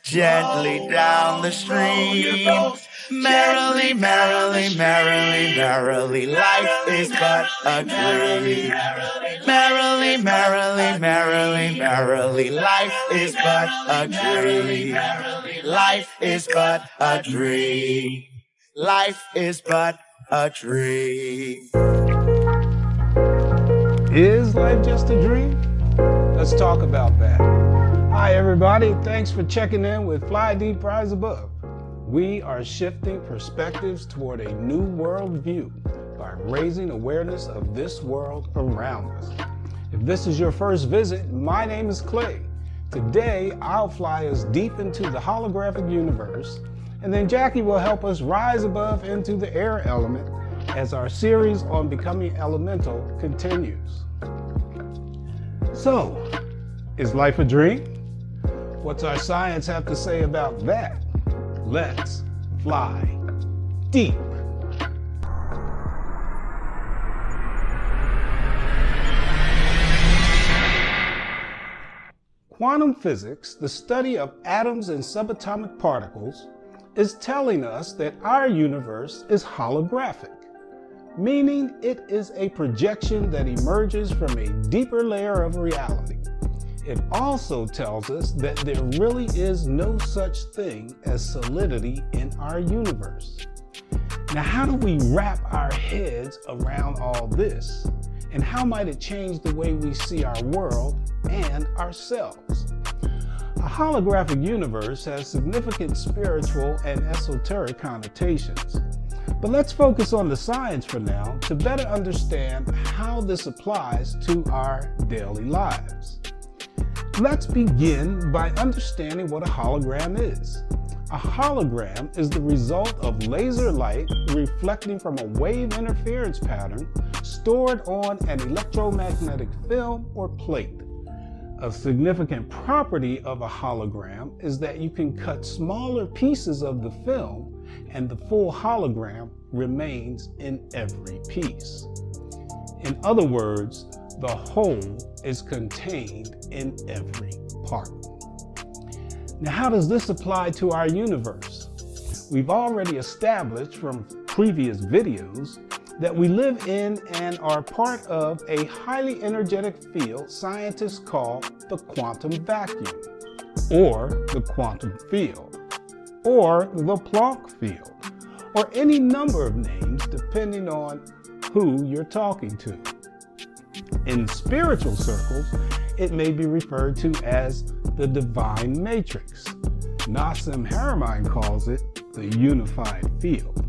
gently down the stream. Merrily, merrily, merrily, merrily, life is but a dream. Merrily, merrily, merrily, merrily, life is but a dream. Life is but a dream. Life is but a dream. Is life just a dream? Let's talk about that. Hi everybody, thanks for checking in with Fly Deep Rise Above. We are shifting perspectives toward a new world view by raising awareness of this world around us. If this is your first visit, my name is Clay. Today, I'll fly us deep into the holographic universe, and then Jackie will help us rise above into the air element as our series on becoming elemental continues. So, is life a dream? What's our science have to say about that? Let's fly deep. Quantum physics, the study of atoms and subatomic particles, is telling us that our universe is holographic, meaning it is a projection that emerges from a deeper layer of reality. It also tells us that there really is no such thing as solidity in our universe. Now, how do we wrap our heads around all this? And how might it change the way we see our world and ourselves? A holographic universe has significant spiritual and esoteric connotations. But let's focus on the science for now to better understand how this applies to our daily lives. Let's begin by understanding what a hologram is. A hologram is the result of laser light reflecting from a wave interference pattern stored on an electromagnetic film or plate. A significant property of a hologram is that you can cut smaller pieces of the film and the full hologram remains in every piece. In other words, the whole is contained in every part. Now, how does this apply to our universe? We've already established from previous videos that we live in and are part of a highly energetic field scientists call the quantum vacuum, or the quantum field, or the Planck field, or any number of names depending on who you're talking to. In spiritual circles, it may be referred to as the divine matrix. Nassim Haramein calls it the unified field.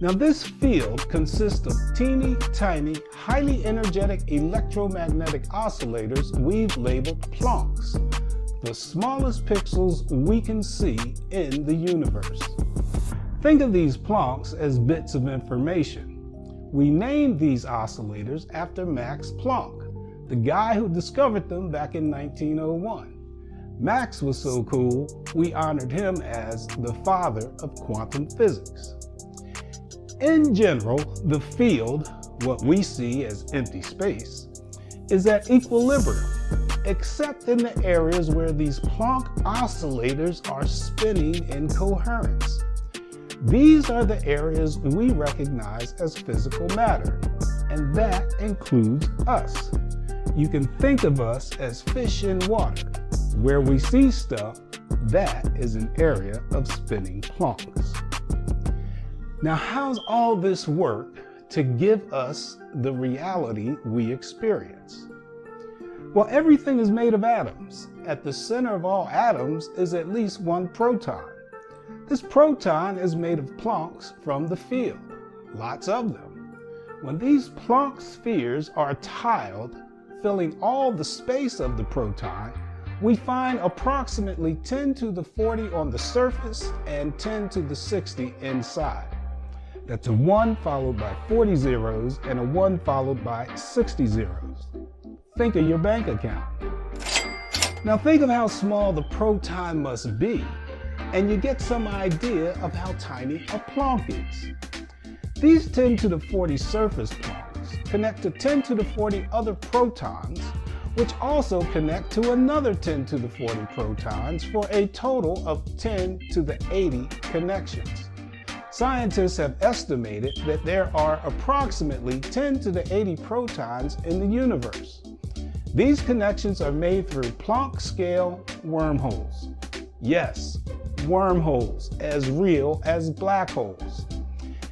Now, this field consists of teeny tiny, highly energetic electromagnetic oscillators we've labeled Plancks, the smallest pixels we can see in the universe. Think of these Plancks as bits of information. We named these oscillators after Max Planck, the guy who discovered them back in 1901. Max was so cool, we honored him as the father of quantum physics. In general, the field, what we see as empty space, is at equilibrium, except in the areas where these Planck oscillators are spinning in coherence. These are the areas we recognize as physical matter, and that includes us. You can think of us as fish in water. Where we see stuff, that is an area of spinning Plancks. Now, how's all this work to give us the reality we experience? Well, everything is made of atoms. At the center of all atoms is at least one proton. This proton is made of Plancks from the field, lots of them. When these Planck spheres are tiled, filling all the space of the proton, we find approximately 10 to the 40 on the surface and 10 to the 60 inside. That's a 1 followed by 40 zeros and a 1 followed by 60 zeros. Think of your bank account. Now think of how small the proton must be, and you get some idea of how tiny a Planck is. These 10 to the 40 surface Plancks connect to 10 to the 40 other protons, which also connect to another 10 to the 40 protons for a total of 10 to the 80 connections. Scientists have estimated that there are approximately 10 to the 80 protons in the universe. These connections are made through Planck scale wormholes. Yes, wormholes, as real as black holes.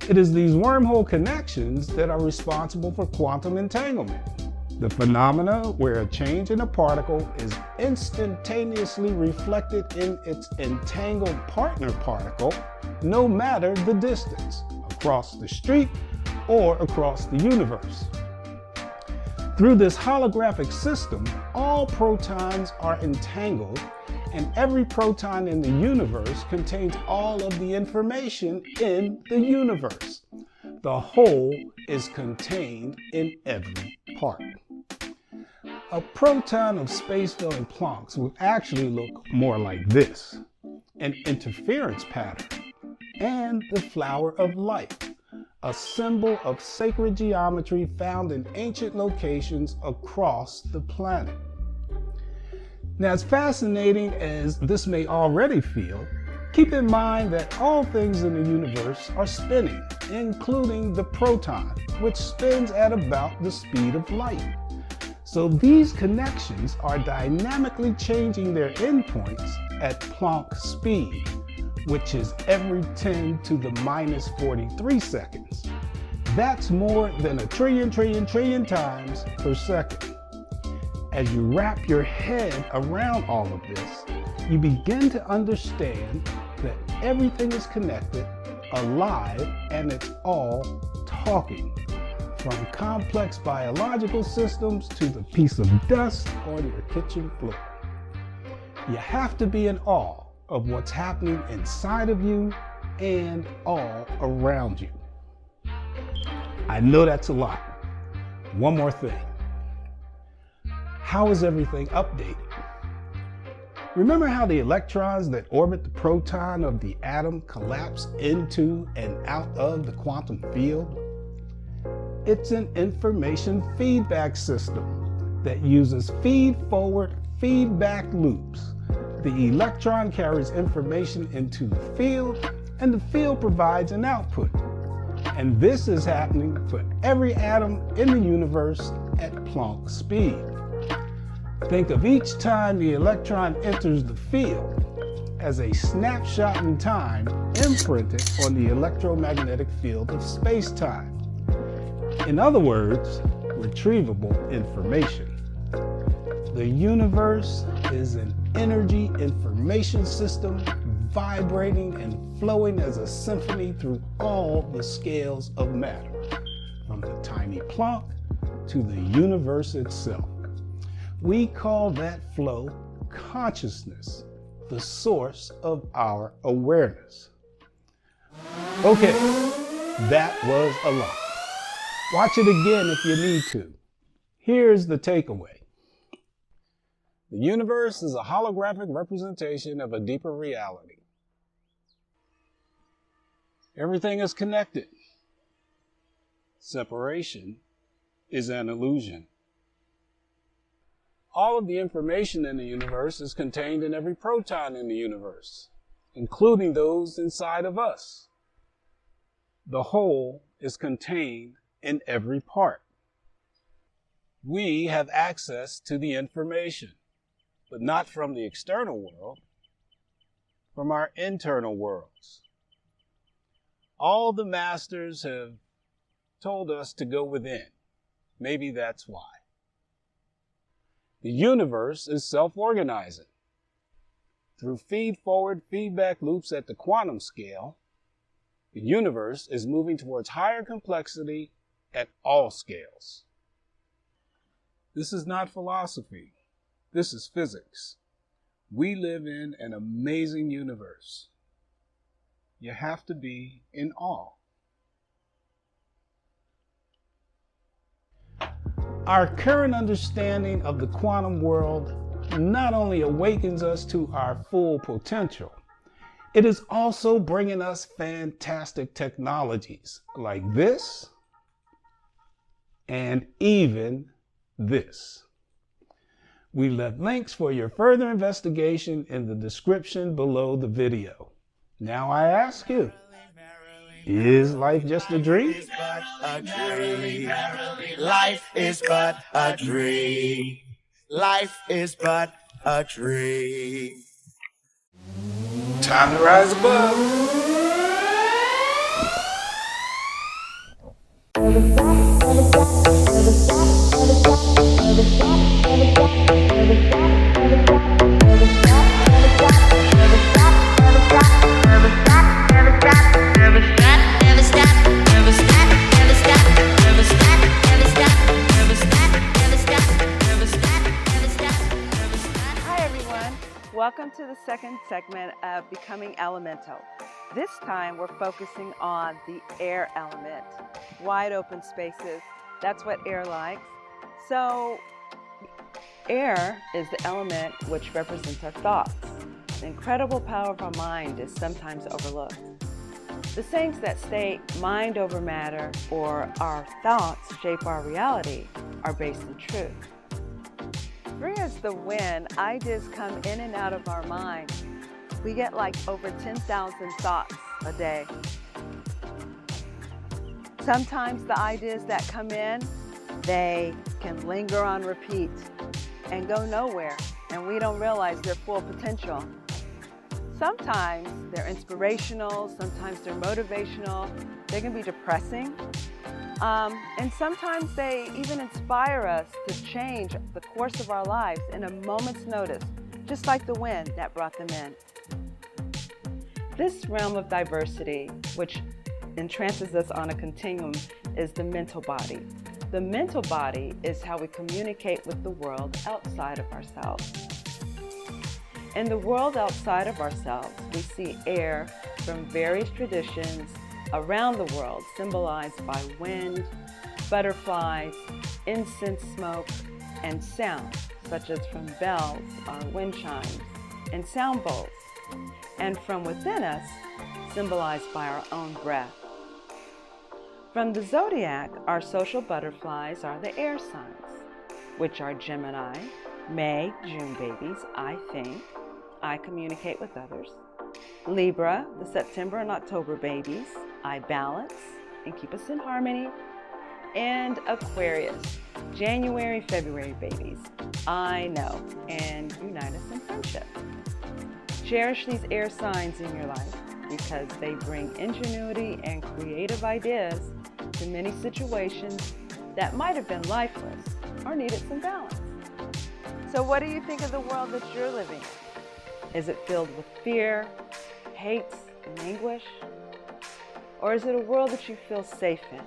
It is these wormhole connections that are responsible for quantum entanglement, the phenomena where a change in a particle is instantaneously reflected in its entangled partner particle, no matter the distance, across the street or across the universe. Through this holographic system, all protons are entangled, and every proton in the universe contains all of the information in the universe. The whole is contained in every part. A proton of space-filling Plancks would actually look more like this: an interference pattern, and the flower of life, a symbol of sacred geometry found in ancient locations across the planet. Now, as fascinating as this may already feel, keep in mind that all things in the universe are spinning, including the proton, which spins at about the speed of light. So these connections are dynamically changing their endpoints at Planck speed, which is every 10 to the minus 43 seconds. That's more than a trillion times per second. As you wrap your head around all of this, you begin to understand that everything is connected, alive, and it's all talking. From complex biological systems to the piece of dust on your kitchen floor. You have to be in awe of what's happening inside of you and all around you. I know that's a lot. One more thing. How is everything updated? Remember how the electrons that orbit the proton of the atom collapse into and out of the quantum field? It's an information feedback system that uses feed-forward feedback loops. The electron carries information into the field, and the field provides an output. And this is happening for every atom in the universe at Planck speed. Think of each time the electron enters the field as a snapshot in time imprinted on the electromagnetic field of space-time. In other words, retrievable information. The universe is an energy information system vibrating and flowing as a symphony through all the scales of matter, from the tiny Planck to the universe itself. We call that flow consciousness, the source of our awareness. Okay, that was a lot. Watch it again if you need to. Here's the takeaway. The universe is a holographic representation of a deeper reality. Everything is connected. Separation is an illusion. All of the information in the universe is contained in every proton in the universe, including those inside of us. The whole is contained in every part. We have access to the information, but not from the external world, from our internal worlds. All the masters have told us to go within. Maybe that's why. The universe is self-organizing. Through feed-forward feedback loops at the quantum scale, the universe is moving towards higher complexity at all scales. This is not philosophy. This is physics. We live in an amazing universe. You have to be in awe. Our current understanding of the quantum world not only awakens us to our full potential, it is also bringing us fantastic technologies like this and even this. We left links for your further investigation in the description below the video. Now I ask you, is life just a dream? Life is but a dream. Life is but a dream. Time to rise above. Welcome to the second segment of Becoming Elemental. This time we're focusing on the air element. Wide open spaces, that's what air likes. So air is the element which represents our thoughts. The incredible power of our mind is sometimes overlooked. The sayings that state mind over matter or our thoughts shape our reality are based in truth. Free as the wind, ideas come in and out of our mind. We get like over 10,000 thoughts a day. Sometimes the ideas that come in, they can linger on repeat and go nowhere, and we don't realize their full potential. Sometimes they're inspirational, sometimes they're motivational, they can be depressing. And sometimes they even inspire us to change the course of our lives in a moment's notice, just like the wind that brought them in. This realm of diversity, which entrances us on a continuum, is the mental body. The mental body is how we communicate with the world outside of ourselves. In the world outside of ourselves, we see air from various traditions around the world, symbolized by wind, butterflies, incense smoke, and sound, such as from bells or wind chimes and sound bowls, and from within us, symbolized by our own breath. From the zodiac, our social butterflies are the air signs, which are Gemini, May, June babies, I think, I communicate with others. Libra, the September and October babies, I balance and keep us in harmony. And Aquarius, January, February babies, I know and unite us in friendship. Cherish these air signs in your life because they bring ingenuity and creative ideas to many situations that might have been lifeless or needed some balance. So what do you think of the world that you're living in? Is it filled with fear, hate, and anguish? Or is it a world that you feel safe in?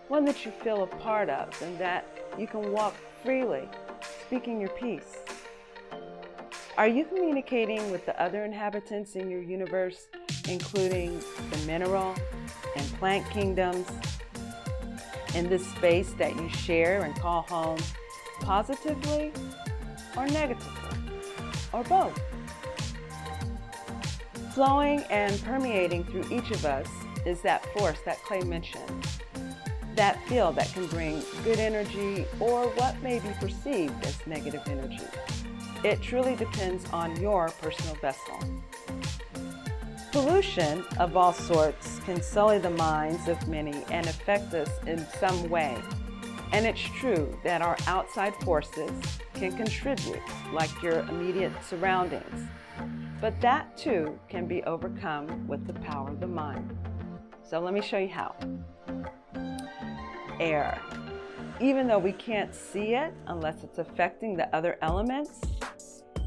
One that you feel a part of and that you can walk freely, speaking your piece? Are you communicating with the other inhabitants in your universe, including the mineral and plant kingdoms, in this space that you share and call home, positively or negatively, or both? Flowing and permeating through each of us is that force that Clay mentioned, that field that can bring good energy or what may be perceived as negative energy. It truly depends on your personal vessel. Pollution of all sorts can sully the minds of many and affect us in some way. And it's true that our outside forces can contribute, like your immediate surroundings. But that too can be overcome with the power of the mind. So let me show you how. Air. Even though we can't see it unless it's affecting the other elements,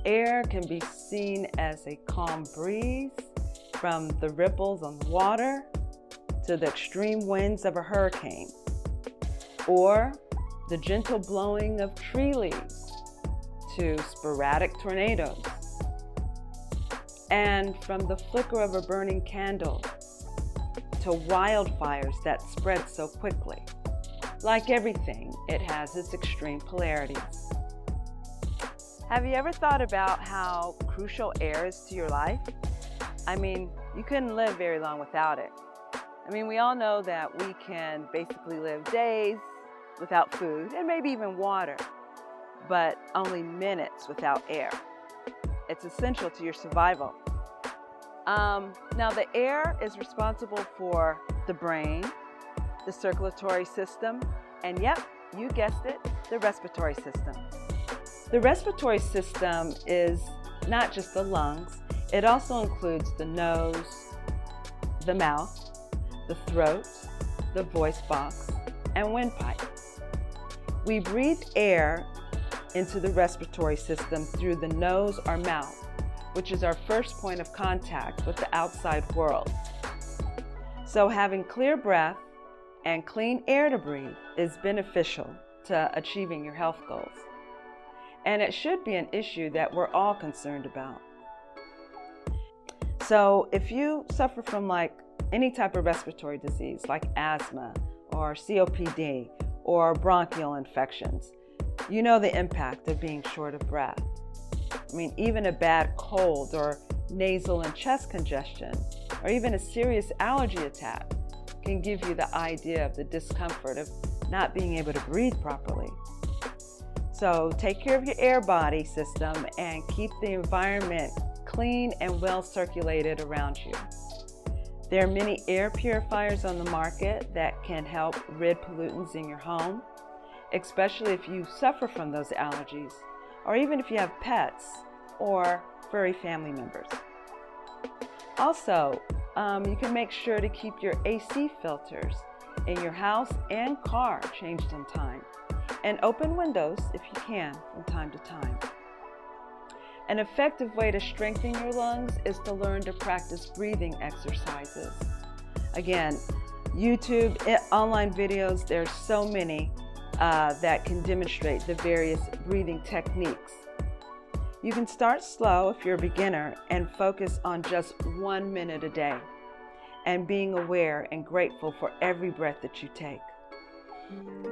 air can be seen as a calm breeze, from the ripples on the water to the extreme winds of a hurricane, or the gentle blowing of tree leaves to sporadic tornadoes, and from the flicker of a burning candle to wildfires that spread so quickly. Like everything, it has its extreme polarities. Have you ever thought about how crucial air is to your life? I mean, you couldn't live very long without it. I mean, we all know that we can basically live days without food and maybe even water. but only minutes without air. It's essential to your survival. Now, the air is responsible for the brain, the circulatory system, and yep, you guessed it, the respiratory system. The respiratory system is not just the lungs, it also includes the nose, the mouth, the throat, the voice box, and windpipe. We breathe air into the respiratory system through the nose or mouth, which is our first point of contact with the outside world. So having clear breath and clean air to breathe is beneficial to achieving your health goals. And it should be an issue that we're all concerned about. So if you suffer from any type of respiratory disease like asthma or COPD or bronchial infections, you know the impact of being short of breath. I mean, even a bad cold or nasal and chest congestion, or even a serious allergy attack can give you the idea of the discomfort of not being able to breathe properly. So take care of your air body system and keep the environment clean and well circulated around you. There are many air purifiers on the market that can help rid pollutants in your home, especially if you suffer from those allergies, or even if you have pets or furry family members. Also, you can make sure to keep your AC filters in your house and car changed in time, and open windows if you can from time to time. An effective way to strengthen your lungs is to learn to practice breathing exercises. Again, YouTube, online videos, there's so many that can demonstrate the various breathing techniques. You can start slow if you're a beginner and focus on just 1 minute a day and being aware and grateful for every breath that you take.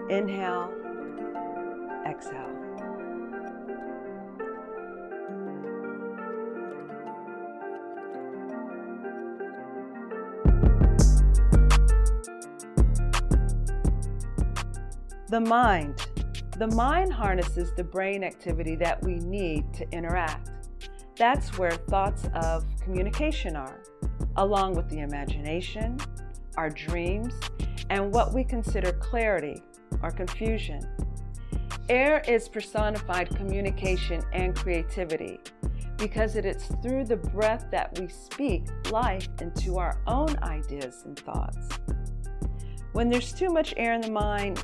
Inhale, exhale. The mind. The mind harnesses the brain activity that we need to interact. That's where thoughts of communication are, along with the imagination, our dreams, and what we consider clarity or confusion. Air is personified communication and creativity because it is through the breath that we speak life into our own ideas and thoughts. When there's too much air in the mind,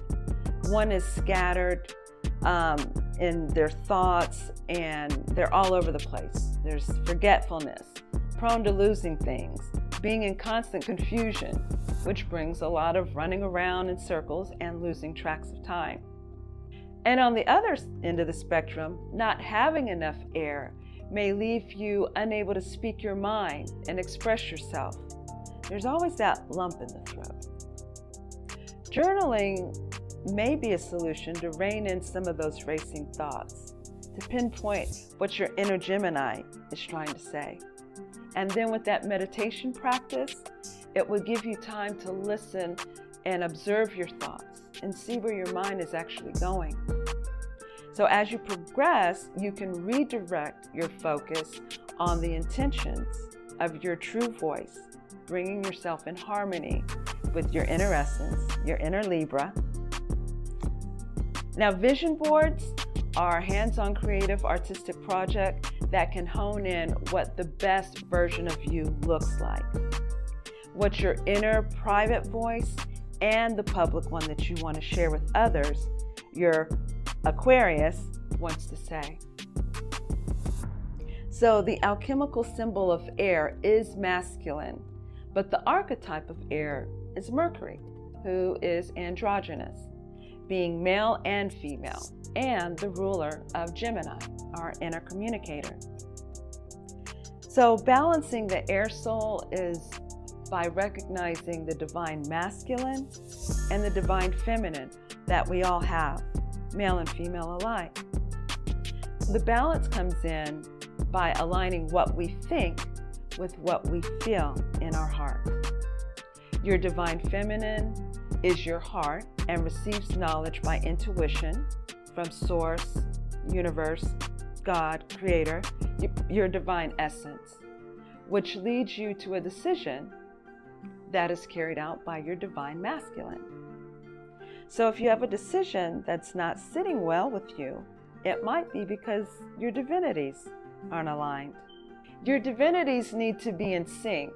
one is scattered in their thoughts and they're all over the place. There's forgetfulness, prone to losing things, being in constant confusion, which brings a lot of running around in circles and losing tracks of time. And on the other end of the spectrum, not having enough air may leave you unable to speak your mind and express yourself. There's always that lump in the throat. Journaling may be a solution to rein in some of those racing thoughts, to pinpoint what your inner Gemini is trying to say. And then with that meditation practice, it will give you time to listen and observe your thoughts and see where your mind is actually going. So as you progress, you can redirect your focus on the intentions of your true voice, bringing yourself in harmony with your inner essence, your inner Libra. Now, vision boards are a hands-on creative artistic project that can hone in what the best version of you looks like, what your inner private voice and the public one that you want to share with others, your Aquarius, wants to say. So the alchemical symbol of air is masculine, but the archetype of air is Mercury, who is androgynous, being male and female, and the ruler of Gemini, our inner communicator. So balancing the air soul is by recognizing the divine masculine and the divine feminine that we all have, male and female alike. The balance comes in by aligning what we think with what we feel in our heart. Your divine feminine is your heart and receives knowledge by intuition from source, universe, God, creator, your divine essence, which leads you to a decision that is carried out by your divine masculine. So if you have a decision that's not sitting well with you, it might be because your divinities aren't aligned. Your divinities need to be in sync,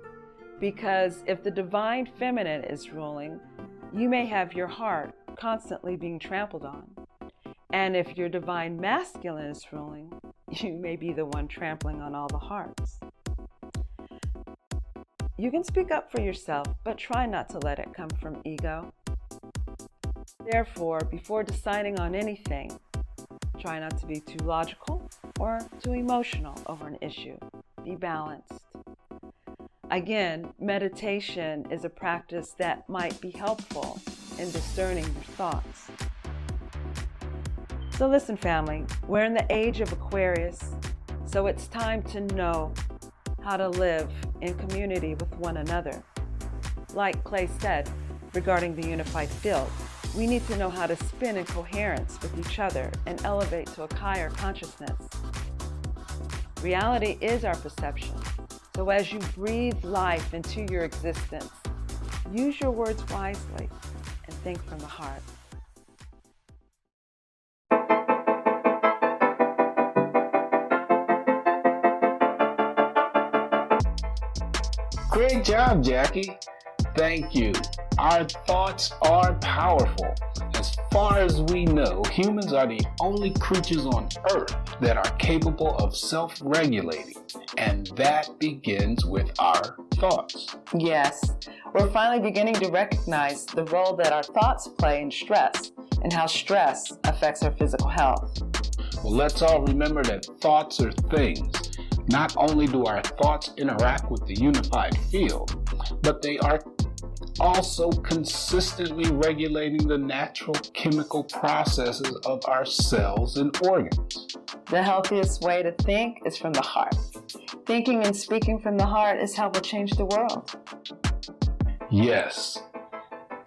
because if the divine feminine is ruling, you may have your heart constantly being trampled on. And if your divine masculine is ruling, you may be the one trampling on all the hearts. You can speak up for yourself, but try not to let it come from ego. Therefore, before deciding on anything, try not to be too logical or too emotional over an issue. Be balanced. Again, meditation is a practice that might be helpful in discerning your thoughts. So listen, family, we're in the age of Aquarius, so it's time to know how to live in community with one another. Like Clay said regarding the unified field, we need to know how to spin in coherence with each other and elevate to a higher consciousness. Reality is our perception, so as you breathe life into your existence, use your words wisely and think from the heart. Great job, Jackie. Thank you. Our thoughts are powerful. As far as we know, humans are the only creatures on Earth that are capable of self-regulating, and that begins with our thoughts. Yes, we're finally beginning to recognize the role that our thoughts play in stress and how stress affects our physical health. Well, let's all remember that thoughts are things. Not only do our thoughts interact with the unified field, but they are also consistently regulating the natural chemical processes of our cells and organs. The healthiest way to think is from the heart. Thinking and speaking from the heart is how we'll change the world. Yes,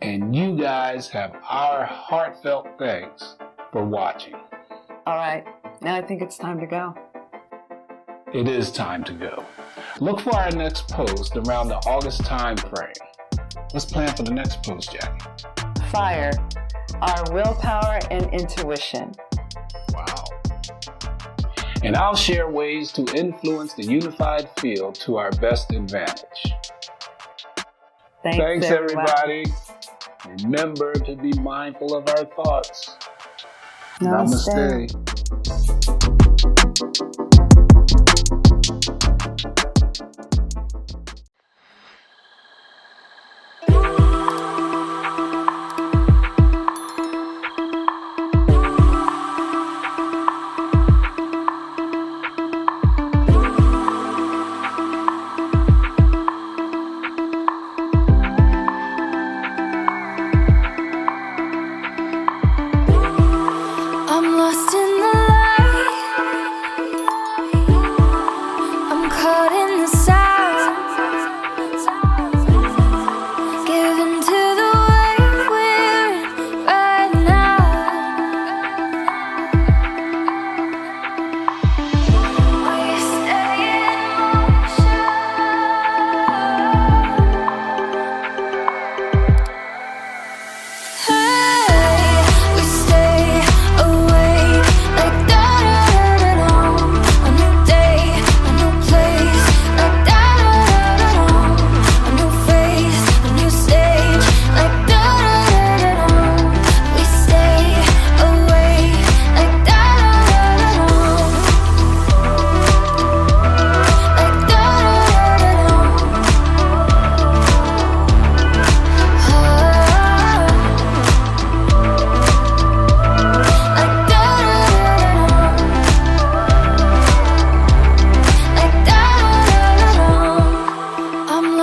and you guys have our heartfelt thanks for watching. All right, now I think it's time to go. It is time to go. Look for our next post around the August time frame. Let's plan for the next post, Jackie. Fire, our willpower and intuition. Wow. And I'll share ways to influence the unified field to our best advantage. Thanks everybody. Remember to be mindful of our thoughts. Namaste.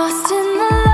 Lost in the